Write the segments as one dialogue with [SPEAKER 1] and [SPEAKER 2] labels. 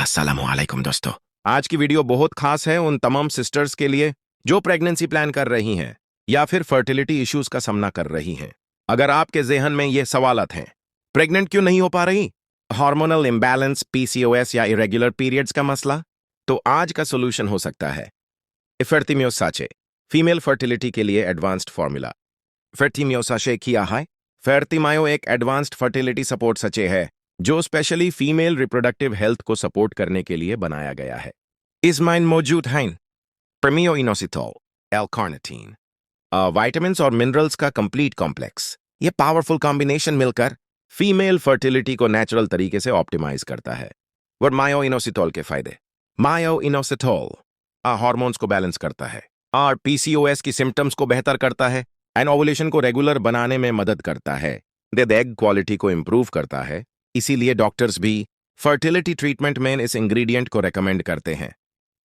[SPEAKER 1] अस्सलामुअलैकुम दोस्तों। आज की वीडियो बहुत खास है उन तमाम सिस्टर्स के लिए जो प्रेगनेंसी प्लान कर रही हैं या फिर फर्टिलिटी इश्यूज का सामना कर रही हैं। अगर आपके ज़हन में ये सवालत हैं, प्रेग्नेंट क्यों नहीं हो पा रही, हार्मोनल इम्बैलेंस, पीसीओएस या इरेगुलर पीरियड्स का मसला, तो आज का सोल्यूशन हो सकता है इफेर्टिमियो साचे, फीमेल फर्टिलिटी के लिए एडवांस्ड फॉर्मूला। फेर्टिमियो साचे किया है। फेर्टिमायो एक एडवांस्ड फर्टिलिटी सपोर्ट सचे है जो स्पेशली फीमेल रिप्रोडक्टिव हेल्थ को सपोर्ट करने के लिए बनाया गया है। इसमें मौजूद हैं प्रीमियो इनोसिटोल, एल-कार्निटीन, विटामिन्स और मिनरल्स का कंप्लीट कॉम्प्लेक्स। ये पावरफुल कॉम्बिनेशन मिलकर फीमेल फर्टिलिटी को नेचुरल तरीके से ऑप्टिमाइज करता है। और मायो इनोसिटोल के फायदे। मायो इनोसिटोल हार्मोन्स को बैलेंस करता है और पीसीओएस की सिम्टम्स को बेहतर करता है एंड ओवुलेशन को रेगुलर बनाने में मदद करता है। एग क्वालिटी को इंप्रूव करता है, इसीलिए डॉक्टर्स भी फर्टिलिटी ट्रीटमेंट में इस इंग्रेडिएंट को रेकमेंड करते हैं।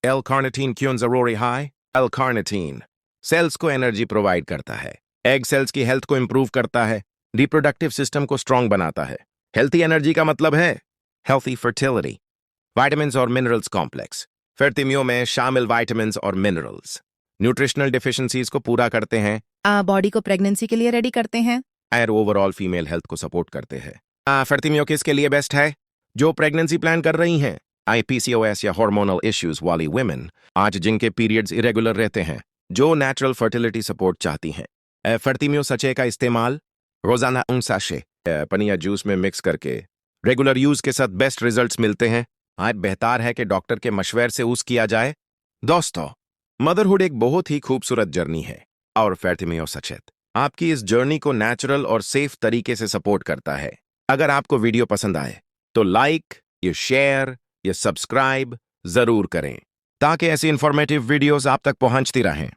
[SPEAKER 1] एल-कार्निटीन क्यों जरूरी है? एल-कार्निटीन सेल्स को एनर्जी प्रोवाइड करता है, एग सेल्स की हेल्थ को इंप्रूव करता है, रिप्रोडक्टिव सिस्टम को स्ट्रांग बनाता है। हेल्थी एनर्जी का मतलब है हेल्थी फर्टिलिटी। विटामिन्स और मिनरल्स कॉम्प्लेक्स। फेर्टिमियो में शामिल विटामिन्स और मिनरल्स न्यूट्रिशनल डिफिशिएंसीज को पूरा करते हैं,
[SPEAKER 2] बॉडी को प्रेगनेंसी के लिए रेडी करते हैं।
[SPEAKER 1] और ओवरऑल फीमेल हेल्थ को सपोर्ट करते हैं। फेर्टिमियो किसके लिए बेस्ट है? जो प्रेगनेंसी प्लान कर रही हैं, पीसीओएस या हार्मोनल इश्यूज वाली वुमेन, आज जिनके पीरियड्स इरेगुलर रहते हैं, जो नेचुरल फर्टिलिटी सपोर्ट चाहती हैं। फेर्टिमियो सचे का इस्तेमाल रोजाना उन साशे पनिया जूस में मिक्स करके रेगुलर यूज के साथ बेस्ट रिजल्ट्स मिलते हैं। आज बेहतर है कि डॉक्टर के मशवरे से यूज किया जाए। दोस्तों, मदरहुड एक बहुत ही खूबसूरत जर्नी है और फेर्टिमियो सचेत आपकी इस जर्नी को नेचुरल और सेफ तरीके से सपोर्ट करता है। अगर आपको वीडियो पसंद आए तो लाइक, ये शेयर, ये सब्सक्राइब जरूर करें ताकि ऐसी इंफॉर्मेटिव वीडियोस आप तक पहुंचती रहें।